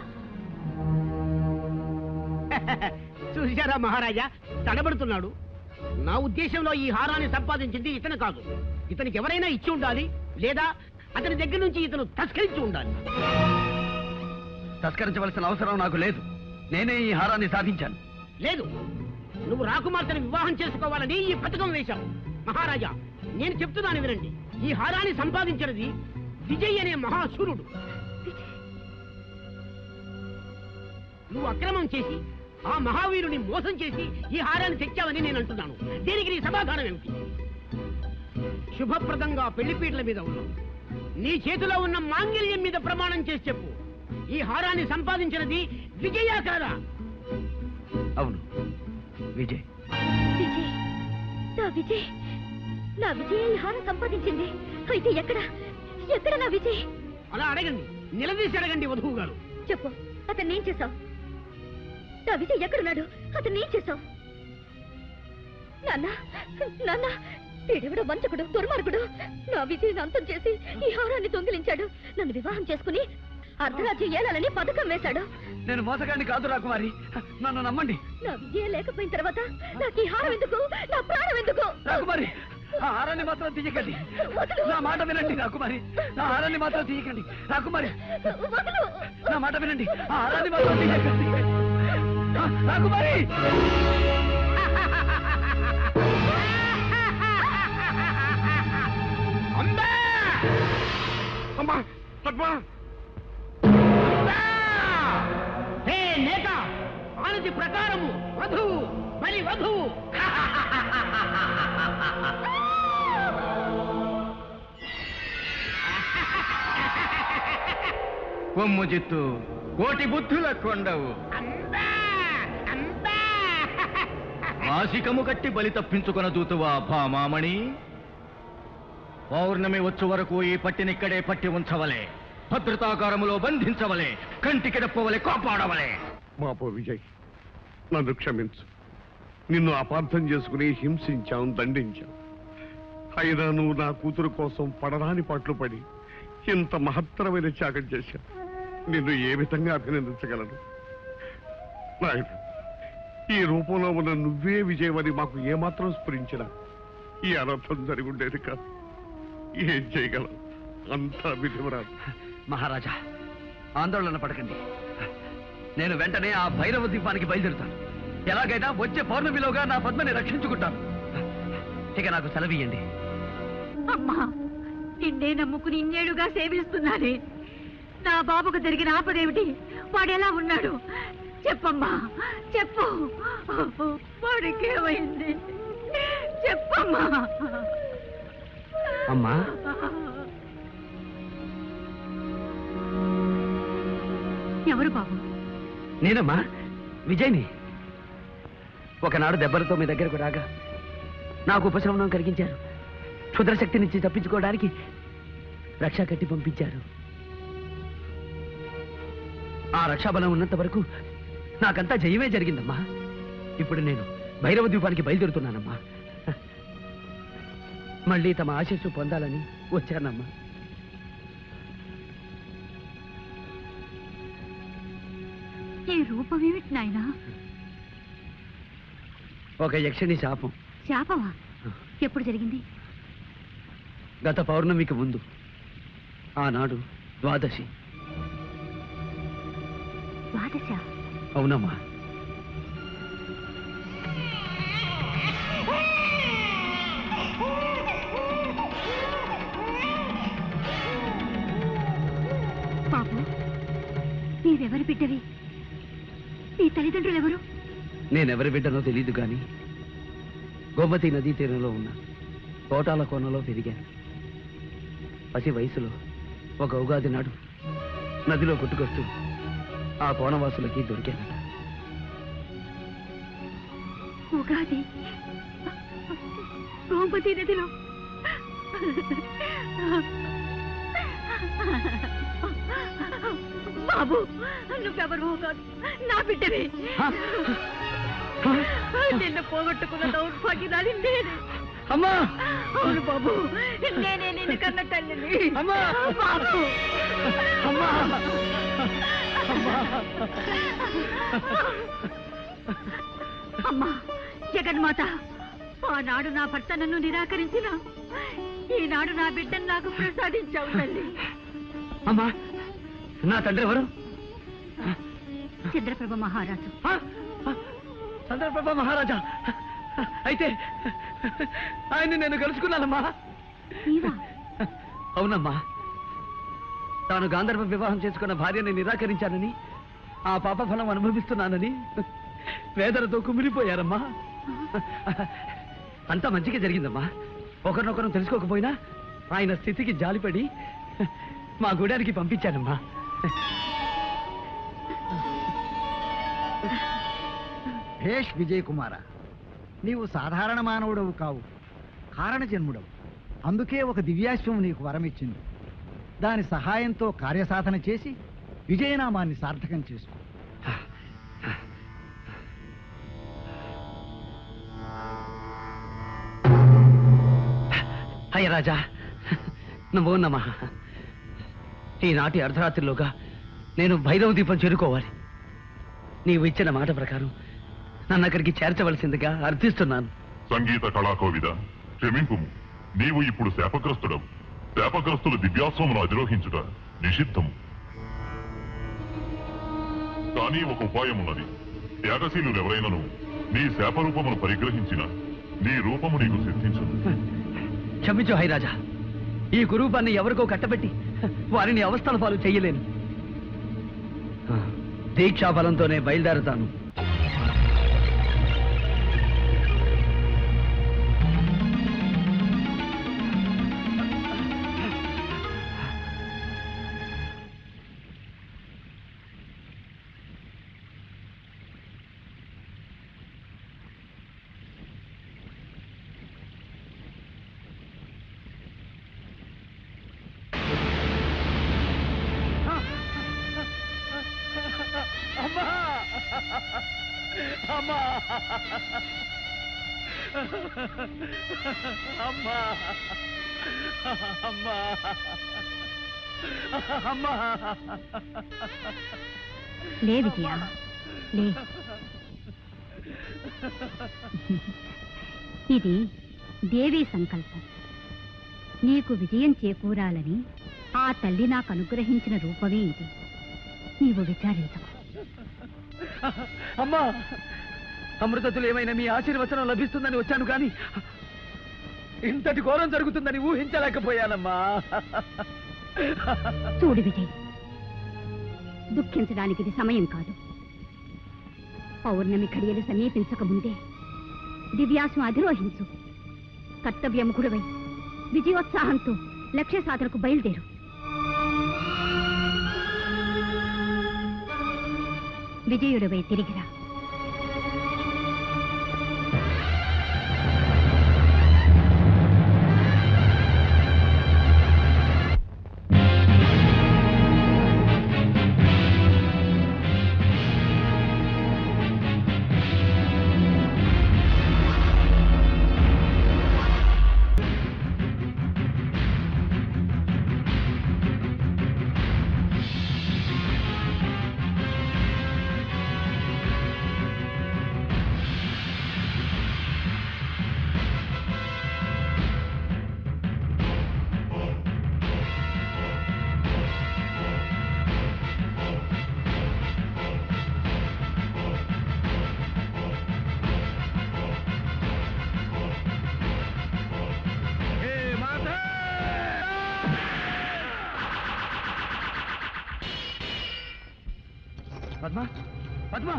చూశారా మహారాజా, తడబడుతున్నాడు. నా ఉద్దేశంలో ఈ హారాన్ని సంపాదించింది ఇతను కాదు. ఇతనికి ఎవరైనా ఇచ్చి ఉండాలి, లేదా అతని దగ్గర నుంచి ఇతను తస్కరించి ఉండాలి. తస్కరించవలసిన అవసరం నాకు లేదు. నేనే ఈ హారాన్ని సాధించాను. లేదు, నువ్వు రాకుమార్తెను వివాహం చేసుకోవాలని ఈ పథకం వేశావు. మహారాజా, నేను చెప్తున్నాను వినండి. ఈ హారాన్ని సంపాదించినది విజయ్ అనే మహాశూరుడు. నువ్వు అక్రమం చేసి ఆ మహావీరుని మోసం చేసి ఈ హారాన్ని తెచ్చావని నేను అంటున్నాను. దీనికి నీ సమాధానం ఏమిటి? శుభప్రదంగా పెళ్లిపీటల మీద ఉన్నావు. నీ చేతిలో ఉన్న మాంగళ్యం మీద ప్రమాణం చేసి చెప్పు, ఈ హారాన్ని సంపాదించినది విజయా కాదా? అవును, విజయ్. విజయ్, నా విజయ్, నా విజయ్ ఈ హారం సంపాదించింది. అయితే ఎక్కడ నా విజయ్? అలా అడగండి, నిలదీసి అడగండి వధువు గారు. చెప్పు, అతన్ని ఏం చేశావు? నా విజయ్ ఎక్కడున్నాడు? అతన్ని ఏం చేశావు? నాన్న, వీడెవడో వంచకుడు, దుర్మార్గుడు. నా విజయ్ని అంతం చేసి ఈ హారాన్ని దొంగిలించాడు. నన్ను వివాహం చేసుకుని అర్ధరాజ్యం ఏలాలని పథకం వేశాడు. నేను మోసగాడిని కాదు రాకుమారి, నన్ను నమ్మండి. నా విజయం లేకపోయిన తర్వాత నాకు ఈ హారం ఎందుకు? నా ప్రాణం ఎందుకు? రాకుమారి, ఆ హారాన్ని మాత్రం తీయకండి. నా మాట వినండి రాకుమారి. నా హారాన్ని మాత్రం తీయకండి రాకుమారి. నా మాట వినండి. ఆ హారాన్ని మాత్రం తీయకండి రాకుమారి. అమ్మా పద్మ. హే నేత, ఆనతి ప్రకారము వధువు బలి వధువు. కొమ్ము జిత్తు కోటి బుద్ధుల కొండవు. మాసికము కట్టి బలి తప్పించుకొన దూతువా భామామణి. పౌర్ణమి వచ్చు వరకు ఈ పట్టినిక్కడే పట్టి ఉంచవలే, భద్రతాకారములో బంధించవలే, కంటికి రెప్పవలే కాపాడవలే. మాపో విజయ్, నన్ను క్షమించు. నిన్ను అపార్థం చేసుకుని హింసించాం, దండించాం. అయినా నువ్వు నా కూతురు కోసం పడరాని పాటలు పడి ఇంత మహత్తరమైన త్యాగం చేశావు. నిన్ను ఏ విధంగా అభినందించగలను? నాయుడు, ఈ రూపంలో ఉన్న నువ్వే విజయమని మాకు ఏమాత్రం స్ఫురించినా ఈ అనర్థం జరిగి ఉండేది కాదు. ఏం చేయగలం? అంతా విధివరాదు. మహారాజా, ఆందోళన పడకండి. నేను వెంటనే ఆ భైరవ ద్వీపానికి బయలుదేరుతాను. ఎలాగైనా వచ్చే పౌర్ణమిలోగా నా పద్మని రక్షించుకుంటాను. ఇక నాకు సెలవియండి. అమ్మా, నిన్నే నమ్ముకుని ఇన్నేళ్లుగా సేవిస్తున్నానే. నా బాబుకు జరిగిన ఆపదేమిటి? వాడెలా ఉన్నాడు? చెప్పమ్మా, చెప్పు. వాడికేమైంది? చెప్పమ్మా. అమ్మా, ఎవరు బాబు? నేనమ్మా, విజయ్ని. ఒకనాడు దెబ్బలతో మీ దగ్గరకు రాగా నాకు ఉపశమనం కలిగించారు. క్షుద్రశక్తి నుంచి తప్పించుకోవడానికి రక్షా కట్టి పంపించారు. ఆ రక్షాబలం ఉన్నంత వరకు నాకంతా జయమే జరిగిందమ్మా. ఇప్పుడు నేను భైరవ ద్వీపానికి బయలుదేరుతున్నానమ్మా. మళ్ళీ తమ ఆశీస్సు పొందాలని వచ్చానమ్మా. ఈ రూపమేమిటి నాయనా? ఒక యక్షిణి శాపం. శాపమా? ఎప్పుడు జరిగింది? గత పౌర్ణమికి ముందు. ఆనాడు ద్వాదశి. ద్వాదశ? అవునమ్మా. బాబు, నీవెవరి బిడ్డవి? నీ తల్లిదండ్రులు ఎవరు? నేనెవరి బిడ్డనో తెలీదు కానీ గోమతి నదీ తీరంలో ఉన్న తోటాల కోనలో పెరిగాను. పసి వయసులో ఒక ఉగాది నాడు నదిలో కొట్టుకొస్తూ ఆ కోనవాసులకి దొరికానట. ఉగాది గోమతి నదిలో? బాబు, నువ్వెవరు కాదు, నా బిడ్డవి. నిన్ను పోగొట్టుకున్న దౌర్భాగ్యదాన్ని నేనే. అమ్మా! అవును బాబు, నేనే నిన్ను కన్న తల్లిని. అమ్మా! బాబు! అమ్మా! అమ్మా, జగన్మాత, ఆనాడు నా భర్త నన్ను నిరాకరించిన ఈనాడు నా బిడ్డను నాకు ప్రసాదించావు తల్లి. అమ్మా, నా తండ్రి ఎవరు? చంద్రప్రభ మహారాజు. చంద్రప్రభ మహారాజా? అయితే ఆయన్ని నేను కలుసుకున్నానమ్మా. అవునమ్మా, తాను గాంధర్వ వివాహం చేసుకున్న భార్యని నిరాకరించానని, ఆ పాప ఫలం అనుభవిస్తున్నానని వేదనతో కుమిలిపోయారమ్మా. అంతా మంచిగా జరిగిందమ్మా. ఒకరినొకరు తెలుసుకోకపోయినా ఆయన స్థితికి జాలిపడి మా గూడానికి పంపించానమ్మా. భేష్ విజయ్ కుమార, నీవు సాధారణ మానవుడవు కావు, కారణ జన్ముడవు. అందుకే ఒక దివ్యాశ్వం నీకు వరమిచ్చింది. దాని సహాయంతో కార్యసాధన చేసి విజయనామాన్ని సార్థకం చేసుకో. అయ్య రాజా, నమో నమః. ఈనాటి అర్ధరాత్రిలోగా నేను భైరవ దీపం చేరుకోవాలి. నీవు ఇచ్చిన మాట ప్రకారం నన్ను అక్కడికి చేర్చవలసిందిగా అర్థిస్తున్నాను. సంగీత కళాకోవిద, క్షమింపుము. నీవు ఇప్పుడు శాపగ్రస్తుడవు. శాపగ్రస్తుల దివ్యాస్వమును అధిరోహించుట నిషిద్ధము. కానీ ఒక ఉపాయం ఉన్నది. త్యాగశీలు ఎవరైనను నీ శాపరూపమును పరిగ్రహించిన నీ రూపము నీకు సిద్ధించదు. క్షమించు హైరాజా, ఈ కురూపాన్ని ఎవరికో కట్టబెట్టి వారిని అవస్థల పాలు చెయ్యలేను. దీక్షాఫలంతోనే బయలుదేరతాను. లే విజయ, లే. ఇది దేవీ సంకల్పం. నీకు విజయం చేకూరాలని ఆ తల్లి నాకు అనుగ్రహించిన రూపమే ఇది. నీవు విచారించకు. అమ్మా, అమృతతులు ఏమైనా మీ ఆశీర్వచనం లభిస్తుందని వచ్చాను, కానీ ఇంతటి ఘోరం జరుగుతుందని ఊహించలేకపోయానమ్మా. చూడు విజయ్, దుఃఖించడానికి ఇది సమయం కాదు. పౌర్ణమి ఘడియలు సమీపించక ముందే దివ్యాసం అధిరోహించు. కర్తవ్యముఖుడవై విజయోత్సాహంతో లక్ష్య సాధనకు బయలుదేరు. విజయుడవై తిరిగిరా. పద్మ, పద్మ,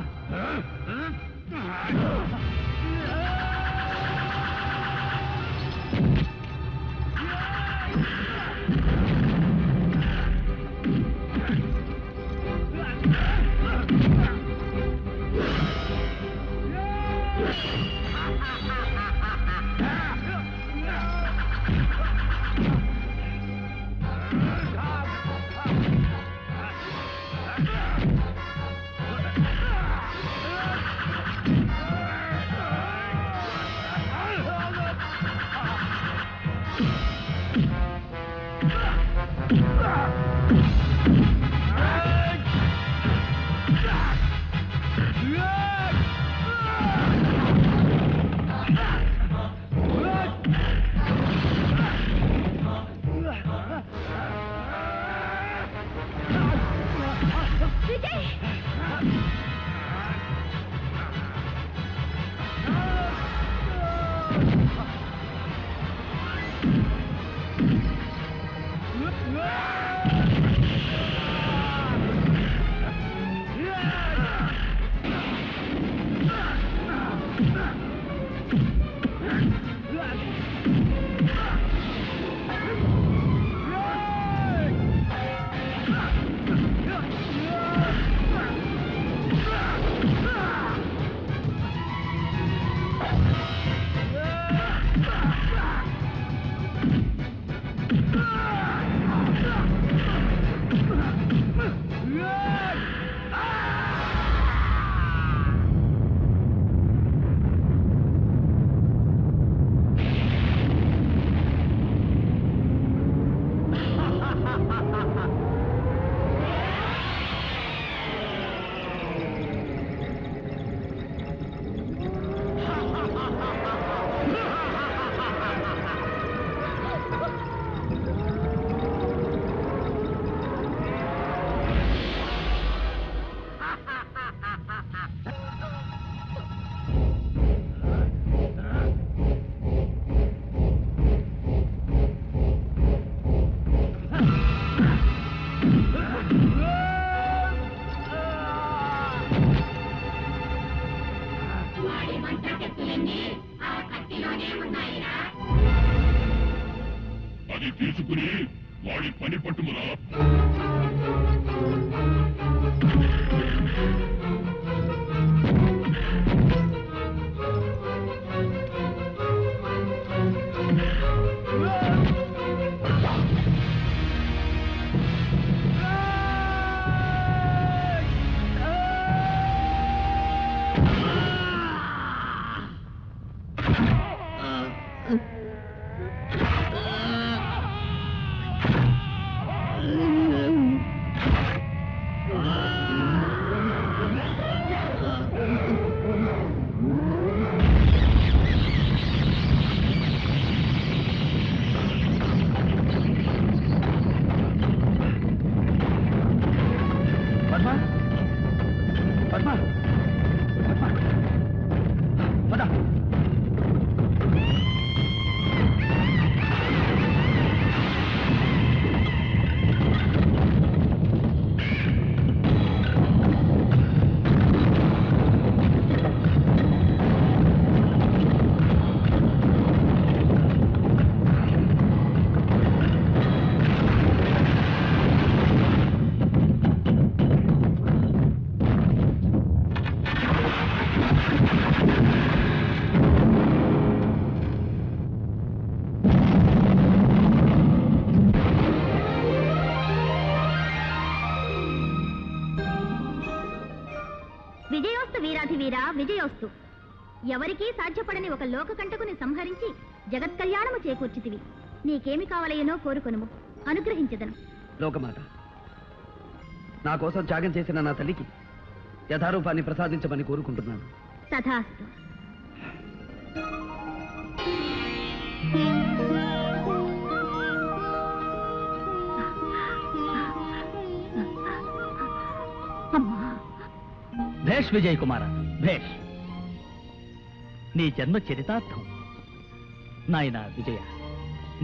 అది తీసుకుని వాడి పని పట్టుమురా. విజయోస్తు వీరాధివీర విజయోస్తు. ఎవరికీ సాధ్యపడని ఒక లోకకంటకుని సంహరించి జగత్ కళ్యాణము చేకూర్చితివి. నీకేమి కావలయనో కోరుకొనుము, అనుగ్రహించదను. లోకమాత, నా కోసం త్యాగం చేసిన నా తల్లికి యథారూపాన్ని ప్రసాదించమని కోరుకుంటున్నాను. తథాస్తు. భేష్ విజయ్ కుమార, భేష్. నీ జన్మ చరితార్థం. నాయన విజయ,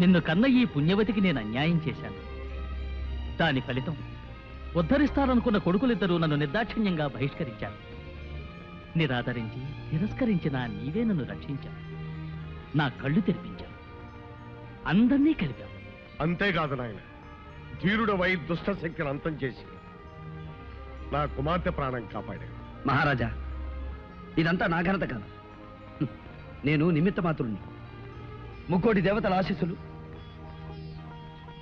నిన్ను కన్న ఈ పుణ్యవతికి నేను అన్యాయం చేశాను. దాని ఫలితం ఉద్ధరిస్తారనుకున్న కొడుకులిద్దరూ నన్ను నిర్దాక్షిణ్యంగా బహిష్కరించారు. నిరాదరించి తిరస్కరించిన నీవే నన్ను రక్షించావు. నా కళ్ళు తెరిపించావు, అందరినీ కలిపావు. అంతేకాదు నాయన, ధీరుడవై దుష్ట శక్తిని అంతం చేసి నా కుమార్తె ప్రాణం కాపాడాడు. మహారాజా, ఇదంతా నా ఘనత కాదు. నేను నిమిత్త మాత్రుణ్ణి. ముక్కోటి దేవతల ఆశీస్సులు,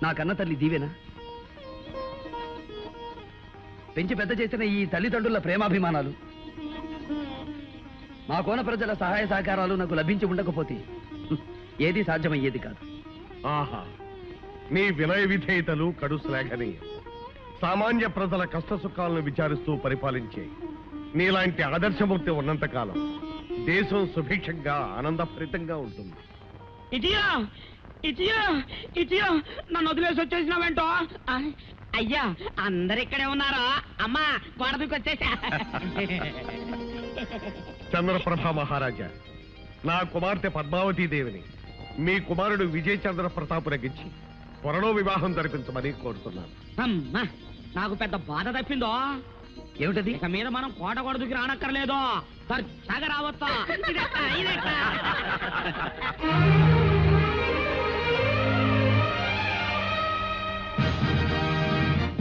నా కన్న తల్లి దీవెన, పెంచి పెద్ద చేసిన ఈ తల్లిదండ్రుల ప్రేమాభిమానాలు, మా కోన ప్రజల సహాయ సహకారాలు నాకు లభించి ఉండకపోతే ఏది సాధ్యమయ్యేది కాదు. ఆహా, నీ వినయ విధేయతలు కడు శ్లాఘనీయం. సామాన్య ప్రజల కష్ట సుఖాలను విచారిస్తూ పరిపాలించే నీలాంటి ఆదర్శమూర్తి ఉన్నంతకాలం దేశం సుభిక్షంగా ఆనందభరితంగా ఉంటుంది. ఇటియా ఇటియా ఇటియా నన్ను వదిలేసి వచ్చేసినావేంటో. అయ్యా, అందరు ఇక్కడే ఉన్నారా? అమ్మా, గోడ దూకొచ్చేసా. చంద్రప్రభ మహారాజా, నా కుమార్తె పద్మావతీదేవిని మీ కుమారుడు విజయ చంద్ర ప్రతాప్ రగించి త్వరలో వివాహం జరిపించమని కోరుతున్నాను. అమ్మా, నాకు పెద్ద బాధ తప్పిందో. ఏమిటది? ఇక మీద మనం కోట గొడవకి రానక్కర్లేదు, దర్జాగా రావచ్చా. ఇదెట్టా, ఇదెట్టా.